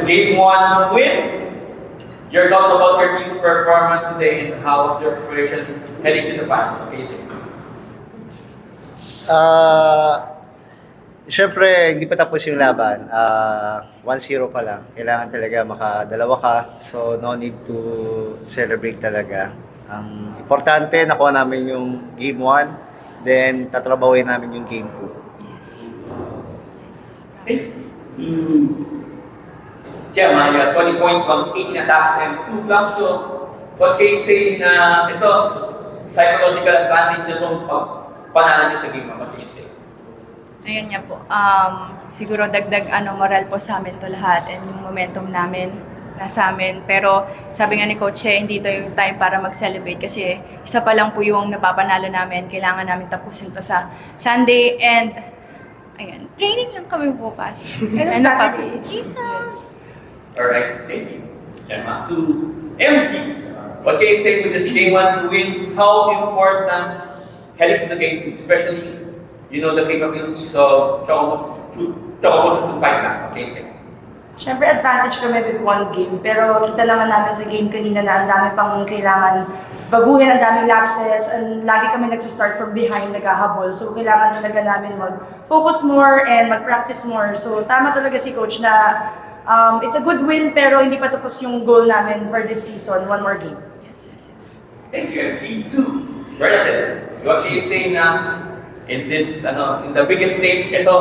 Game 1 win. Your thoughts about your team's performance today and how was your preparation heading to the finals? Okay. Siyempre, hindi pa tapos yung laban. 1-0 pa lang. Kailangan talaga makadalawa ka. So, no need to celebrate talaga. Ang importante, nakuha namin yung game 1. Then, tatrabawin namin yung game 2. Yes. Gemma, you got 20 points on 18 attacks and 2 blocks. So, what can you say na ito, psychological advantage na itong panalo niyo sa game? What can you say? Ayun niya po. Siguro dagdag moral po sa amin to lahat and yung momentum namin nasa amin. Pero sabi nga ni Coach, hindi to yung time para mag-celebrate kasi isa pa lang po yung napapanalo namin. Kailangan namin tapusin to sa Sunday and ayun, training lang kami bukas. Ano pa po? Alright, thank you. Gemma, to MG. What can you say with this game 1 win? How important heading to the game 2, especially the capabilities of Chocomocho to fight back? Okay, say. Siyempre, advantage kami with one game. Pero kita naman namin sa game kanina na ang dami pang kailangan baguhin, ang daming lapses, and lagi kami nagsistart from behind, naghahabol. So, kailangan talaga namin mag-focus more and mag-practice more. So, tama talaga si Coach na it's a good win, pero hindi pa tapos yung goal namin for this season. One more game. Yes. Thank you. And P2, relative. What can you say na in this, in the biggest stage, ito,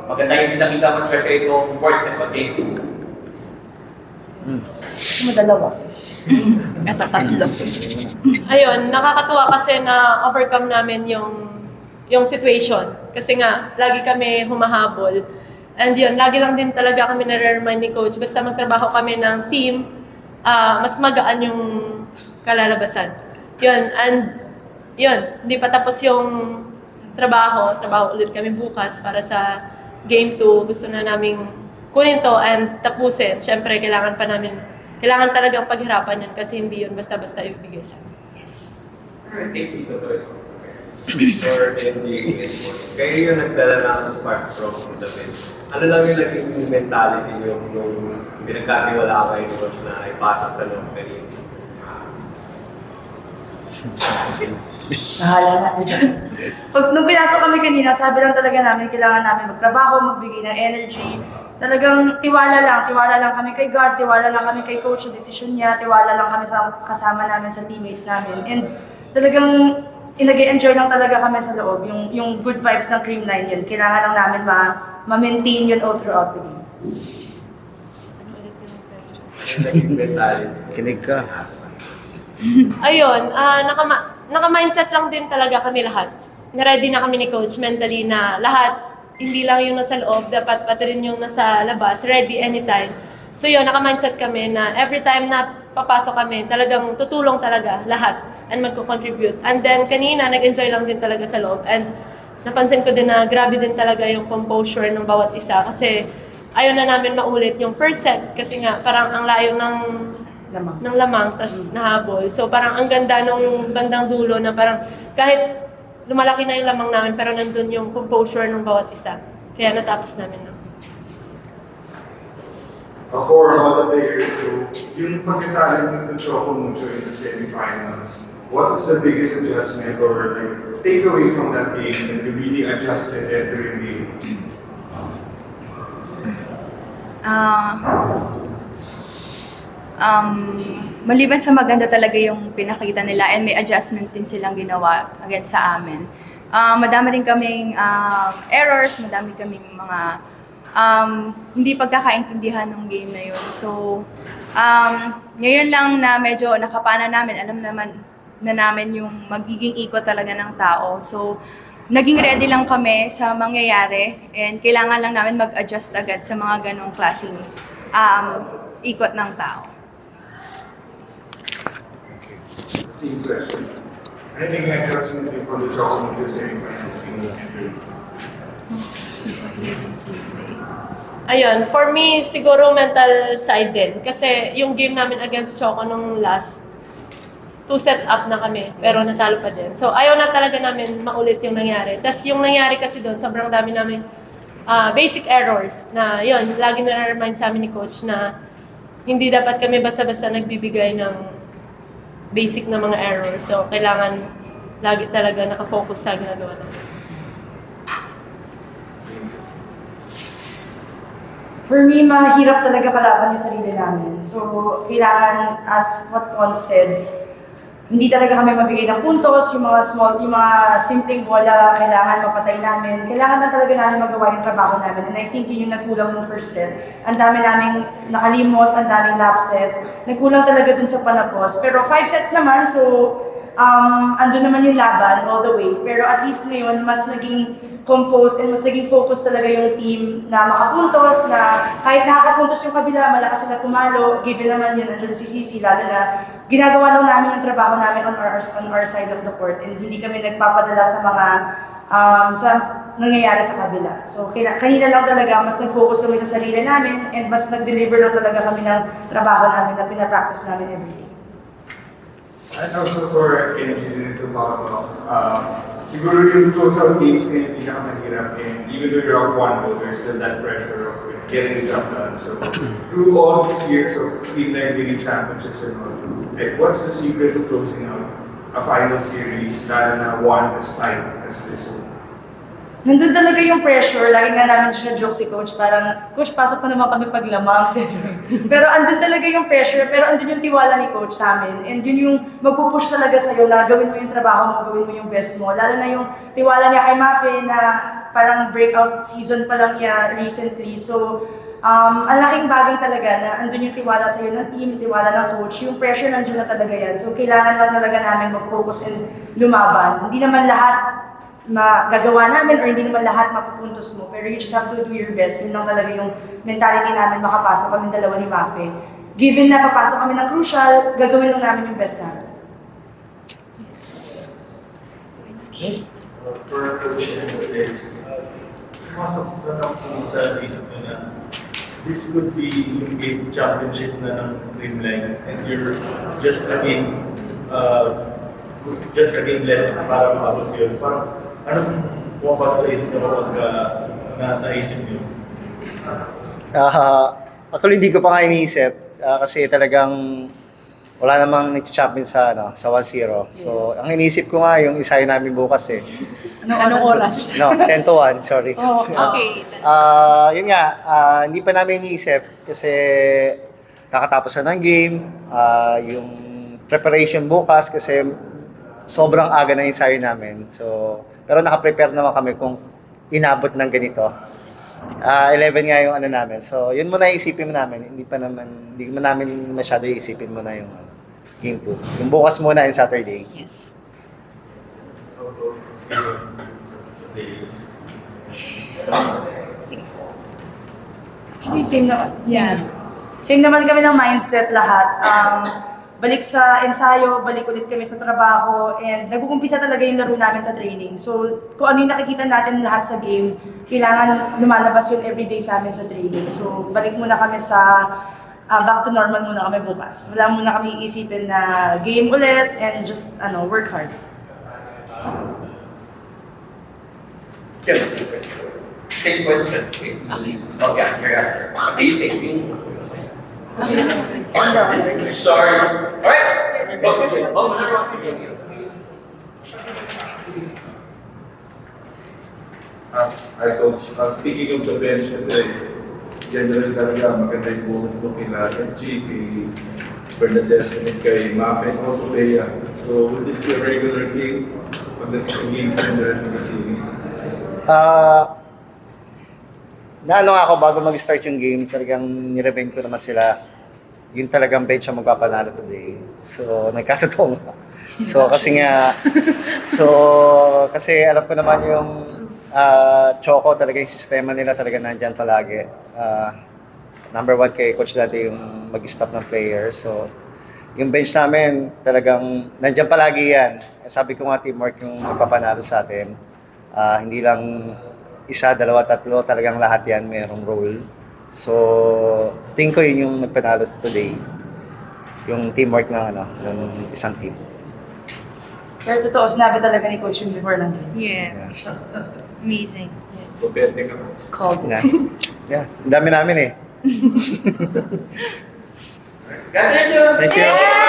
maganda yung pinakita mo, especially itong board set of casing. Dalawa. Ito, tatlo. Ayun, nakakatuwa kasi na overcome namin yung situation. Kasi nga, lagi kami humahabol. And yun, lagi lang din talaga kami nare-remind ni Coach, basta magtrabaho kami ng team, mas magaan yung kalalabasan. Yun, and yun, hindi pa tapos yung trabaho ulit kami bukas para sa game 2. Gusto na naming kunin to and tapusin. Siyempre, kailangan talagang paghirapan yan kasi hindi yun basta-basta ibigay sa amin. Yes. Alright, thank you. For MJ kayo yung nagdala na ang spark from the bench. Ano lang yung naging mentality nyo nung pinagkatiwala kayo ni Coach na ipasok sa loob kanina? Nahala natin dyan. Nung pinasok kami kanina, sabi lang talaga namin, kailangan namin magtrabaho, magbigay ng energy. Talagang tiwala lang kami kay God, tiwala lang kami kay Coach, yung decision niya, tiwala lang kami sa kasama namin, sa teammates namin. And talagang nag-enjoy lang talaga kami sa loob, yung good vibes ng Cream 9 yun. Kailangan lang namin ma-maintain yun all throughout the game. Naging mentality. Kinig ka. Ayun, naka-mindset lang din talaga kami lahat. Na-ready na kami ni Coach mentally na lahat, hindi lang yung nasa loob, dapat pati rin yung nasa labas, ready anytime. So yun, naka-mindset kami na every time na papasok kami, talagang tutulong talaga lahat and magko-contribute. And then kanina, nag-enjoy lang din talaga sa loob. And napansin ko din na grabe din talaga yung composure ng bawat isa kasi ayaw na namin maulit yung first set kasi nga parang ang layo ng lamang, tas nahabol. So parang ang ganda nung bandang dulo na parang kahit lumalaki na yung lamang namin pero nandun yung composure ng bawat isa. Kaya natapos namin na. For all the players, so yung pagkatalo ng Chocomocho in the semifinals, what was the biggest adjustment or takeaway from that game that you really adjusted entering the game? Maliban sa maganda talaga yung pinakita nila and may adjustment din silang ginawa against sa amin. Madami rin kaming errors, madami kaming mga hindi pagkakaintindihan ng game na yun. So, ngayon lang na medyo nakapana namin, alam naman na namin yung magiging ikot talaga ng tao. So, naging ready lang kami sa mangyayari and kailangan lang namin mag-adjust agad sa mga ganong klaseng ikot ng tao. Same question. Anything adjustment before the Chocomocho semifinals game entered? Ayun, for me, siguro mental side din. Kasi yung game namin against Choco nung last, 2 sets up na kami, pero natalo pa din. So ayaw na talaga namin maulit yung nangyari. Tapos yung nangyari kasi doon, sobrang dami namin basic errors na yun, lagi na-remind sa amin ni coach na hindi dapat kami basta-basta nagbibigay ng basic na mga errors. So, kailangan lagi talaga nakafocus sa ginagawa namin. For me, mahirap talaga kalaban yung sarili namin. So, kailangan, as what Paul said, hindi talaga kami mabigay ng puntos, yung mga simpleng bola, kailangan mapatay namin. Kailangan na talaga namin magawa yung trabaho namin. And I think yun yung nagkulang ng first set. Ang dami naming nakalimot, ang daming lapses. Nagkulang talaga dun sa panapos. Pero 5 sets naman, so andun naman yung laban all the way. Pero at least ngayon, mas naging composed and mas naging focus talaga yung team na makapuntos, na kahit nakakapuntos yung kabila, malakas sila pumalo, given naman yun, andun si Sisi, lalo na ginagawa lang namin yung trabaho namin on our side of the court and hindi kami nagpapadala sa mga sa nangyayari sa kabila. So kanina lang talaga, mas nag-focus kami sa sarili namin and mas nag-deliver lang talaga kami ng trabaho namin na pinapractice namin everyday. And also for engineering to follow up, siguro yung close-out games na yung pinakamahirap, and even though you're up 1-0, there's still that pressure of getting the job done. So through all these years of winning championships and all, like, what's the secret to closing out a final series, lalo na one as tight as this one? Nandun talaga yung pressure, lagi nga namin siya joke si Coach, parang, Coach, pasok pa naman kami paglamang. Pero andun talaga yung pressure, pero andun yung tiwala ni Coach sa amin. And yun yung magpupush talaga sa'yo na gawin mo yung trabaho mo, gawin mo yung best mo. Lalo na yung tiwala niya kay Mafe na parang breakout season pa lang niya recently. So, ang laking bagay talaga na andun yung tiwala sa'yo ng team, tiwala ng coach, yung pressure nandiyan na talaga yan. So, kailangan lang talaga namin mag-focus and lumaban. Hindi naman lahat magagawa namin or hindi naman lahat mapupuntos mo. Pero you just have to do your best. Yun lang talaga yung mentality namin makapasok kami dalawa ni Mafe. Given na papasok kami ng crucial, gagawin lang namin yung best namin. Okay. For coaching the players, pumasok na lang po sa isip nyo na this would be yung game championship na ng Dreamline and you're just a game left para makabot yun. Parang anong pumapasok sa isip nyo kapag naisip nyo? Actually, hindi ko pa nga iniisip kasi talagang wala namang nag-champion sa 1-0. So, ang iniisip ko nga yung isahin namin bukas eh. Anong oras? No, 10-1, sorry. Oh, okay. Yun nga, hindi pa namin iniisip kasi kakatapos na ng game, yung preparation bukas kasi sobrang aga na ensayo namin. So, pero naka-prepare naman kami kung inabot ng ganito. 11 nga yung ano namin. So, yun muna isipin mo namin. Hindi mo namin masyado isipin muna yung game 2. Yung bukas muna and Saturday. Yes. Actually, same naman. Yeah. Same naman kami ng mindset lahat. Balik sa ensayo, balik ulit kami sa trabaho, and nag-uumpisa talaga yung laro namin sa training. So, kung ano yung nakikita natin lahat sa game, kailangan lumalabas yun everyday sa amin sa training. So, balik muna kami sa back to normal muna kami bukas. Wala muna kami iisipin na game ulit and just work hard. Same question. Okay, your answer. Okay, same. Sorry. Alright. Hi Coach, speaking of the bench kasi generally talaga maganda yung buhok mo kila MG, kay Bernadette, and kay Mafe, and also Bea. So will this be a regular game pagdating sa game and the rest of the series? Naano nga ako bago mag-start yung game, talagang nirevent ko naman sila. Yung talagang bench ang magpapanalo today. So, nagkatotoo nga. So, kasi alam ko naman yung Choco, talaga yung sistema nila talaga nandyan palagi. Number 1 kay coach dati yung mag-stop ng player. So, yung bench namin talagang nandyan palagi yan. Sabi ko nga teamwork yung magpapanalo sa atin. Hindi lang isa, dalawa, tatlo, talagang lahat yan mayroong role. So, tingin ko yun yung nagpanalo today. Yung teamwork ng isang team. Pero totoo, sinabi talaga ni Coach yung before ng game. Yeah. Amazing. Yeah. Kopete ka. Called. Yeah, ang dami namin eh. Congratulations! Thank you.